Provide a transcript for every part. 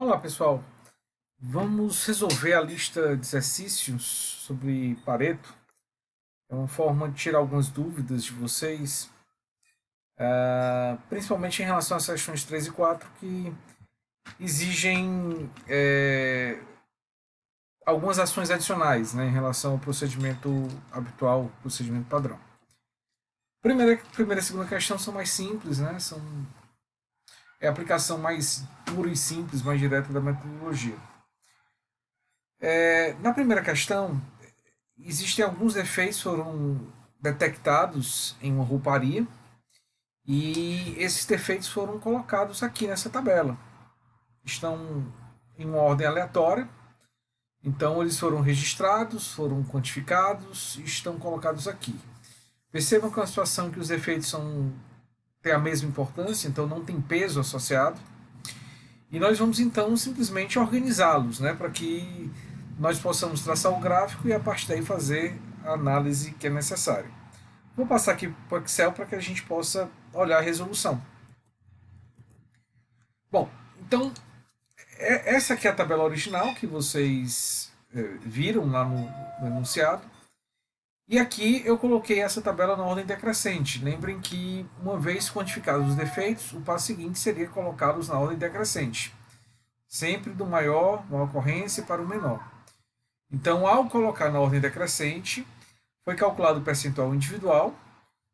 Olá, pessoal. Vamos resolver a lista de exercícios sobre Pareto. É uma forma de tirar algumas dúvidas de vocês, principalmente em relação às questões 3 e 4, que exigem algumas ações adicionais, né, em relação ao procedimento habitual, procedimento padrão. Primeira e segunda questão são mais simples, né? É a aplicação mais pura e simples, mais direta da metodologia. Na primeira questão, existem alguns defeitos que foram detectados em uma rouparia e esses defeitos foram colocados aqui nessa tabela. Estão em uma ordem aleatória, então eles foram registrados, foram quantificados e estão colocados aqui. Percebam que é uma situação em que os defeitos têm a mesma importância, então não tem peso associado. E nós vamos então simplesmente organizá-los, né, para que nós possamos traçar o gráfico e a partir daí fazer a análise que é necessária. Vou passar aqui para o Excel para que a gente possa olhar a resolução. Bom, então essa aqui é a tabela original que vocês viram lá no enunciado. E aqui eu coloquei essa tabela na ordem decrescente. Lembrem que, uma vez quantificados os defeitos, o passo seguinte seria colocá-los na ordem decrescente. Sempre do maior, uma ocorrência, para o menor. Então, ao colocar na ordem decrescente, foi calculado o percentual individual,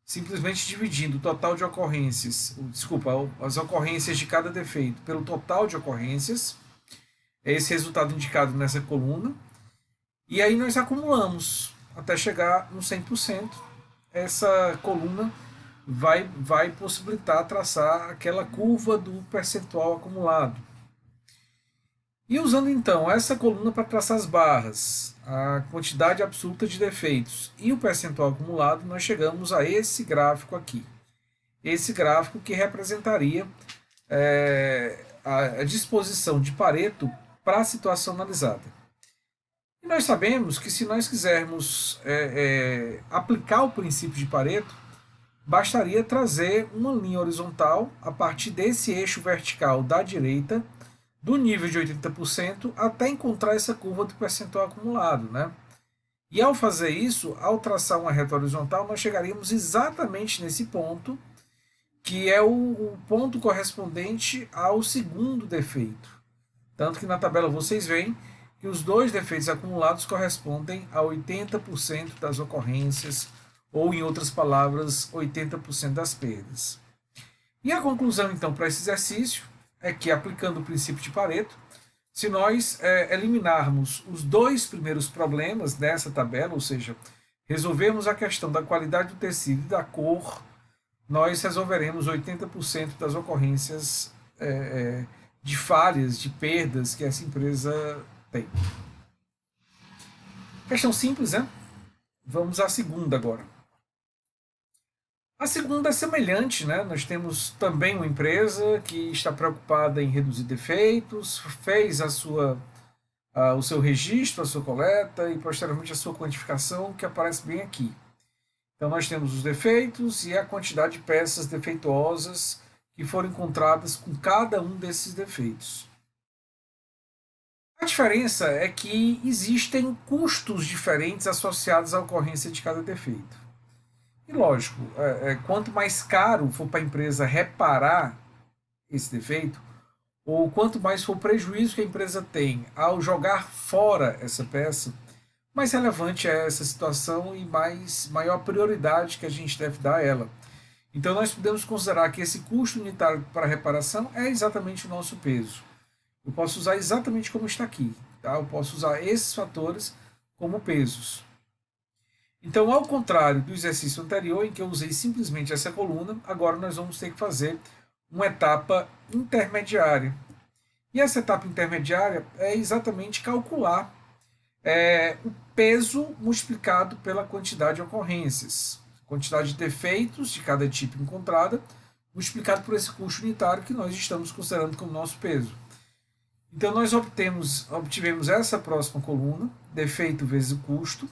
simplesmente dividindo o total de ocorrências, desculpa, as ocorrências de cada defeito pelo total de ocorrências, é esse resultado indicado nessa coluna, e aí nós acumulamos até chegar no 100%. Essa coluna vai possibilitar traçar aquela curva do percentual acumulado. E usando então essa coluna para traçar as barras, a quantidade absoluta de defeitos e o percentual acumulado, nós chegamos a esse gráfico aqui. Esse gráfico que representaria a disposição de Pareto para a situação analisada. E nós sabemos que se nós quisermos aplicar o princípio de Pareto, bastaria trazer uma linha horizontal a partir desse eixo vertical da direita, do nível de 80%, até encontrar essa curva do percentual acumulado, né? E ao fazer isso, ao traçar uma reta horizontal, nós chegaríamos exatamente nesse ponto, que é o ponto correspondente ao segundo defeito. Tanto que na tabela vocês veem que os dois defeitos acumulados correspondem a 80% das ocorrências, ou, em outras palavras, 80% das perdas. E a conclusão, então, para esse exercício é que, aplicando o princípio de Pareto, se nós eliminarmos os dois primeiros problemas dessa tabela, ou seja, resolvermos a questão da qualidade do tecido e da cor, nós resolveremos 80% das ocorrências de falhas, de perdas que essa empresa tem. Questão simples, né? Vamos à segunda agora. A segunda é semelhante, né? Nós temos também uma empresa que está preocupada em reduzir defeitos, fez o seu registro, a sua coleta e posteriormente a sua quantificação, que aparece bem aqui. Então nós temos os defeitos e a quantidade de peças defeituosas que foram encontradas com cada um desses defeitos. A diferença é que existem custos diferentes associados à ocorrência de cada defeito. E lógico, quanto mais caro for para a empresa reparar esse defeito, ou quanto mais for o prejuízo que a empresa tem ao jogar fora essa peça, mais relevante é essa situação e maior prioridade que a gente deve dar a ela. Então nós podemos considerar que esse custo unitário para a reparação é exatamente o nosso peso. Eu posso usar exatamente como está aqui. Tá? Eu posso usar esses fatores como pesos. Então, ao contrário do exercício anterior, em que eu usei simplesmente essa coluna, agora nós vamos ter que fazer uma etapa intermediária. E essa etapa intermediária é exatamente calcular o peso multiplicado pela quantidade de ocorrências, quantidade de defeitos de cada tipo encontrada, multiplicado por esse custo unitário que nós estamos considerando como nosso peso. Então, nós obtivemos essa próxima coluna, defeito vezes o custo,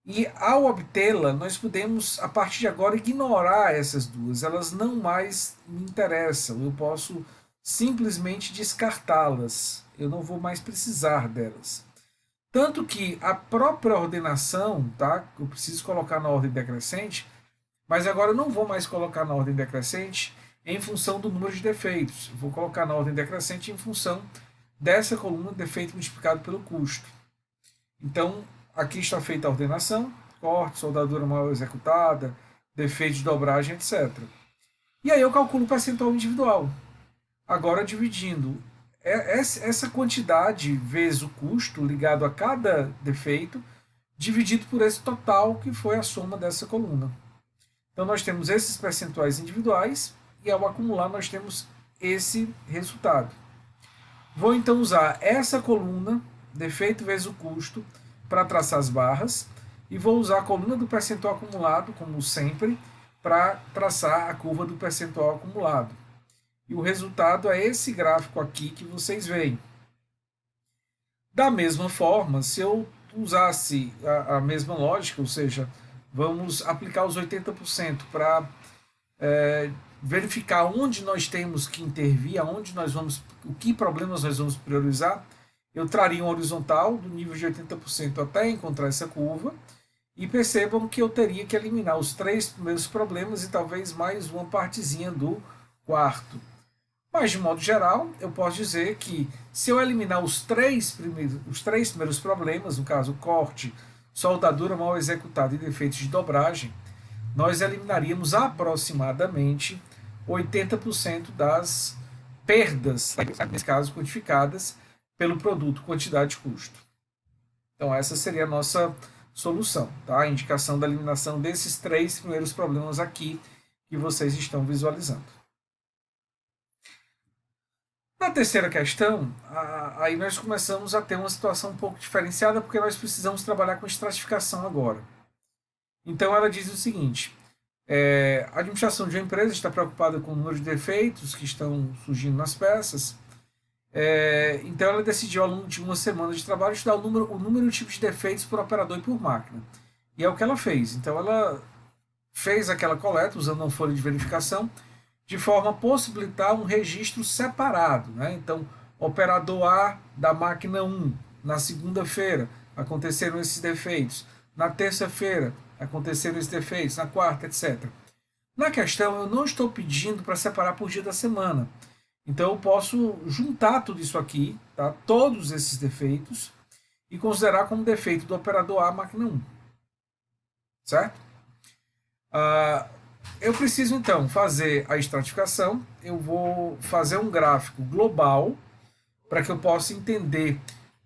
e ao obtê-la, nós podemos, a partir de agora, ignorar essas duas. Elas não mais me interessam. Eu posso simplesmente descartá-las. Eu não vou mais precisar delas. Tanto que a própria ordenação, tá? Eu preciso colocar na ordem decrescente, mas agora eu não vou mais colocar na ordem decrescente em função do número de defeitos. Eu vou colocar na ordem decrescente em função dessa coluna defeito multiplicado pelo custo. Então, aqui está feita a ordenação, corte, soldadura mal executada, defeito de dobragem, etc. E aí eu calculo o percentual individual. Agora dividindo essa quantidade vezes o custo ligado a cada defeito, dividido por esse total que foi a soma dessa coluna. Então nós temos esses percentuais individuais e ao acumular nós temos esse resultado. Vou então usar essa coluna, defeito vezes o custo, para traçar as barras e vou usar a coluna do percentual acumulado, como sempre, para traçar a curva do percentual acumulado. E o resultado é esse gráfico aqui que vocês veem. Da mesma forma, se eu usasse a mesma lógica, ou seja, vamos aplicar os 80% para verificar onde nós temos que intervir, aonde nós vamos, o que problemas nós vamos priorizar, eu traria um horizontal do nível de 80% até encontrar essa curva, e percebam que eu teria que eliminar os 3 primeiros problemas e talvez mais uma partezinha do quarto. Mas, de modo geral, eu posso dizer que se eu eliminar os três primeiros problemas, no caso corte, soldadura mal executada e defeitos de dobragem, nós eliminaríamos aproximadamente 80% das perdas, nesse caso quantificadas, pelo produto, quantidade e custo. Então essa seria a nossa solução, tá? A indicação da eliminação desses 3 primeiros problemas aqui que vocês estão visualizando. Na terceira questão, aí nós começamos a ter uma situação um pouco diferenciada, porque nós precisamos trabalhar com estratificação agora. Então ela diz o seguinte: a administração de uma empresa está preocupada com o número de defeitos que estão surgindo nas peças. Então ela decidiu, ao longo de uma semana de trabalho, estudar o número de tipos de defeitos por operador e por máquina. E é o que ela fez. Então ela fez aquela coleta usando uma folha de verificação, de forma a possibilitar um registro separado. Né? Então, operador A da máquina 1, na segunda-feira, aconteceram esses defeitos. Na terça-feira, aconteceram esses defeitos. Na quarta, etc. Na questão, eu não estou pedindo para separar por dia da semana. Então, eu posso juntar tudo isso aqui, tá? Todos esses defeitos, e considerar como defeito do operador A, máquina 1. Certo? Eu preciso, então, fazer a estratificação. Eu vou fazer um gráfico global para que eu possa entender,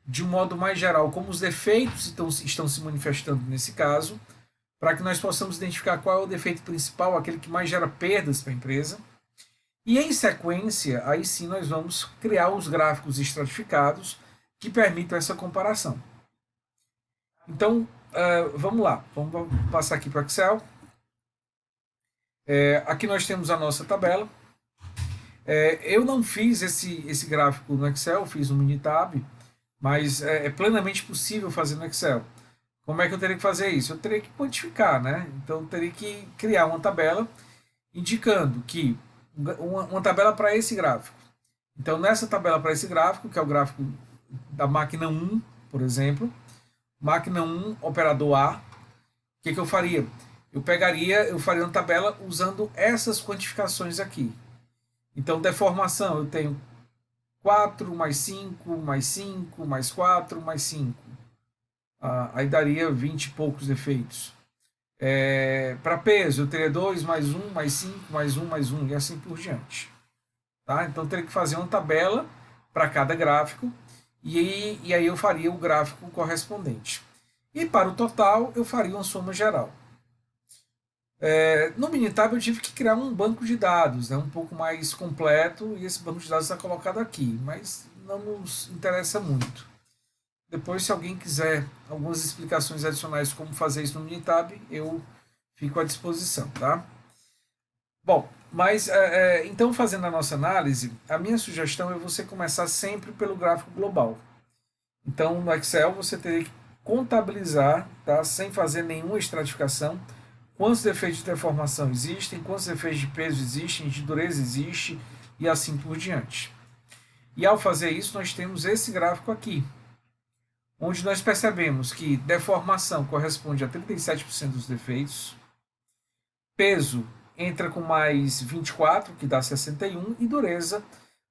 de um modo mais geral, como os defeitos estão se manifestando nesse caso, para que nós possamos identificar qual é o defeito principal, aquele que mais gera perdas para a empresa. E, em sequência, aí sim nós vamos criar os gráficos estratificados que permitam essa comparação. Então, vamos lá. Vamos passar aqui para o Excel. Aqui nós temos a nossa tabela. Eu não fiz esse gráfico no Excel, fiz no Minitab, mas é plenamente possível fazer no Excel. Como é que eu teria que fazer isso? Eu teria que quantificar, né? Então, eu teria que criar uma tabela indicando que uma tabela para esse gráfico. Então, nessa tabela para esse gráfico, que é o gráfico da máquina 1, por exemplo, máquina 1, operador A, o que eu faria? Eu faria uma tabela usando essas quantificações aqui. Então, deformação, eu tenho 4 mais 5, mais 5, mais 4, mais 5. Aí daria 20 e poucos defeitos. Para peso, eu teria 2 mais 1, mais 5, mais 1, mais 1, e assim por diante. Tá? Então, eu teria que fazer uma tabela para cada gráfico, e aí eu faria o gráfico correspondente. E para o total, eu faria uma soma geral. No Minitab eu tive que criar um banco de dados, né, um pouco mais completo, e esse banco de dados está colocado aqui, mas não nos interessa muito. Depois, se alguém quiser algumas explicações adicionais como fazer isso no Minitab, eu fico à disposição. Tá? Bom, mas então, fazendo a nossa análise, a minha sugestão é você começar sempre pelo gráfico global. Então, no Excel, você teria que contabilizar, tá, sem fazer nenhuma estratificação, quantos defeitos de deformação existem, quantos defeitos de peso existem, de dureza existe, e assim por diante. E ao fazer isso, nós temos esse gráfico aqui, onde nós percebemos que deformação corresponde a 37% dos defeitos, peso entra com mais 24, que dá 61, e dureza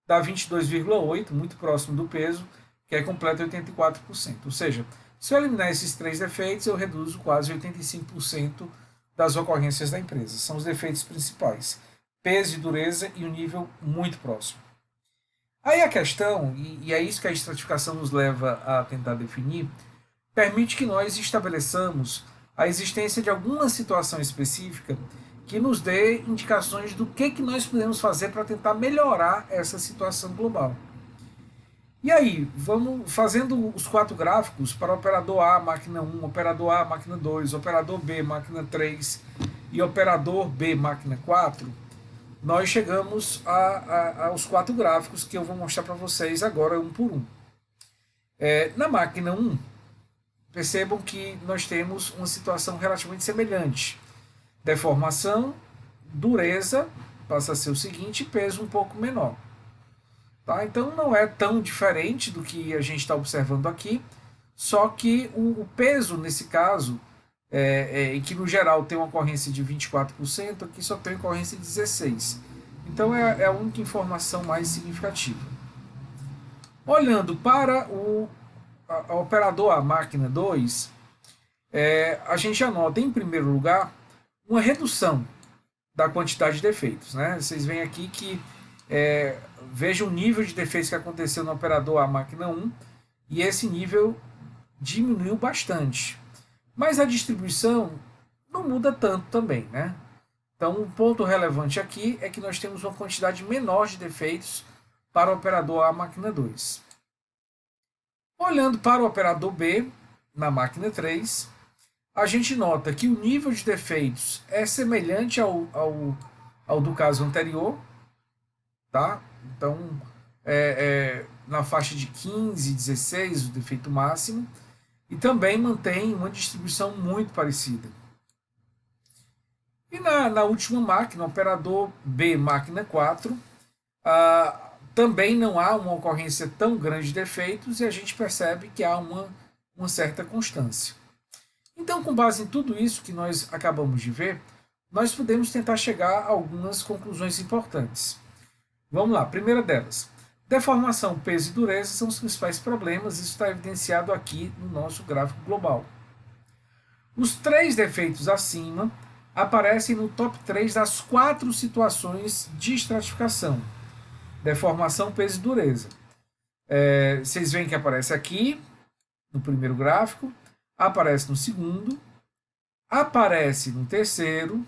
dá 22,8, muito próximo do peso, que é completo 84%. Ou seja, se eu eliminar esses três defeitos, eu reduzo quase 85% das ocorrências da empresa. São os defeitos principais: peso e dureza e um nível muito próximo. Aí a questão, e é isso que a estratificação nos leva a tentar definir, permite que nós estabeleçamos a existência de alguma situação específica que nos dê indicações do que nós podemos fazer para tentar melhorar essa situação global. E aí, vamos fazendo os 4 gráficos para operador A, máquina 1, operador A, máquina 2, operador B, máquina 3 e operador B, máquina 4, nós chegamos aos 4 gráficos que eu vou mostrar para vocês agora um por um. Na máquina 1, percebam que nós temos uma situação relativamente semelhante. Deformação, dureza, passa a ser o seguinte, peso um pouco menor. Tá? Então não é tão diferente do que a gente está observando aqui, só que o peso nesse caso, que no geral tem uma ocorrência de 24%, aqui só tem uma ocorrência de 16%. Então é a única informação mais significativa. Olhando para a operador A, máquina 2, a gente anota em primeiro lugar uma redução da quantidade de defeitos. Né? Vocês veem aqui que veja o nível de defeitos que aconteceu no operador A, máquina 1, e esse nível diminuiu bastante. Mas a distribuição não muda tanto também, né? Então, um ponto relevante aqui é que nós temos uma quantidade menor de defeitos para o operador A, máquina 2. Olhando para o operador B, na máquina 3, a gente nota que o nível de defeitos é semelhante ao do caso anterior, tá? Então, na faixa de 15, 16, o defeito máximo, e também mantém uma distribuição muito parecida. E na última máquina, operador B, máquina 4, também não há uma ocorrência tão grande de defeitos e a gente percebe que há uma certa constância. Então, com base em tudo isso que nós acabamos de ver, nós podemos tentar chegar a algumas conclusões importantes. Vamos lá, primeira delas. Deformação, peso e dureza são os principais problemas, isso está evidenciado aqui no nosso gráfico global. Os 3 defeitos acima aparecem no top 3 das 4 situações de estratificação. Deformação, peso e dureza. Vocês veem que aparece aqui, no primeiro gráfico, aparece no segundo, aparece no terceiro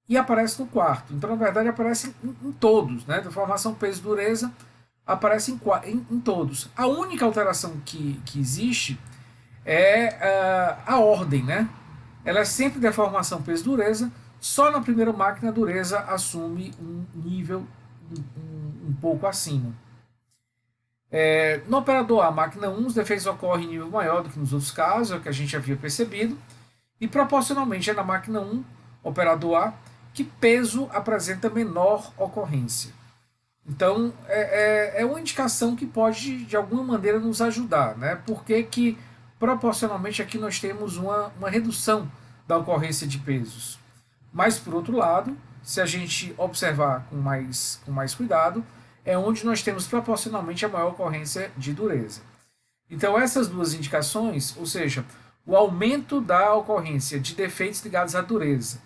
e aparece no quarto. Então, na verdade, aparece em todos. Né? Deformação, peso e dureza aparece em todos. A única alteração que existe é a ordem. Né? Ela é sempre deformação, peso e dureza. Só na primeira máquina a dureza assume um nível um pouco acima. No operador A, máquina 1, os defeitos ocorrem em nível maior do que nos outros casos, é o que a gente havia percebido, e proporcionalmente é na máquina 1, operador A, que peso apresenta menor ocorrência. Então, é uma indicação que pode, de alguma maneira, nos ajudar, né? Porque que, proporcionalmente, aqui nós temos uma redução da ocorrência de pesos. Mas, por outro lado, se a gente observar com mais cuidado, é onde nós temos proporcionalmente a maior ocorrência de dureza. Então, essas duas indicações, ou seja, o aumento da ocorrência de defeitos ligados à dureza,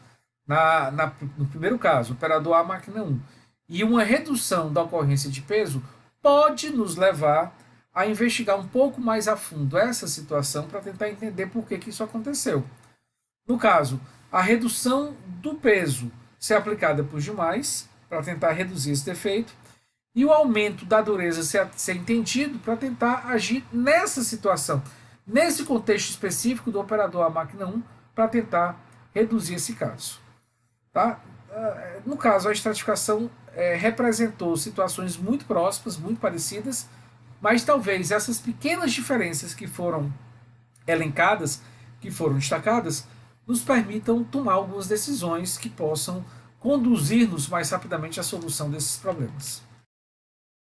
no primeiro caso, operador A, máquina 1, e uma redução da ocorrência de peso, pode nos levar a investigar um pouco mais a fundo essa situação para tentar entender por que isso aconteceu. No caso, a redução do peso ser aplicada por demais, para tentar reduzir esse defeito, e o aumento da dureza ser entendido para tentar agir nessa situação, nesse contexto específico do operador A, máquina 1, para tentar reduzir esse caso. Tá? No caso, a estratificação representou situações muito próximas, muito parecidas, mas talvez essas pequenas diferenças que foram elencadas, que foram destacadas, nos permitam tomar algumas decisões que possam conduzir-nos mais rapidamente à solução desses problemas.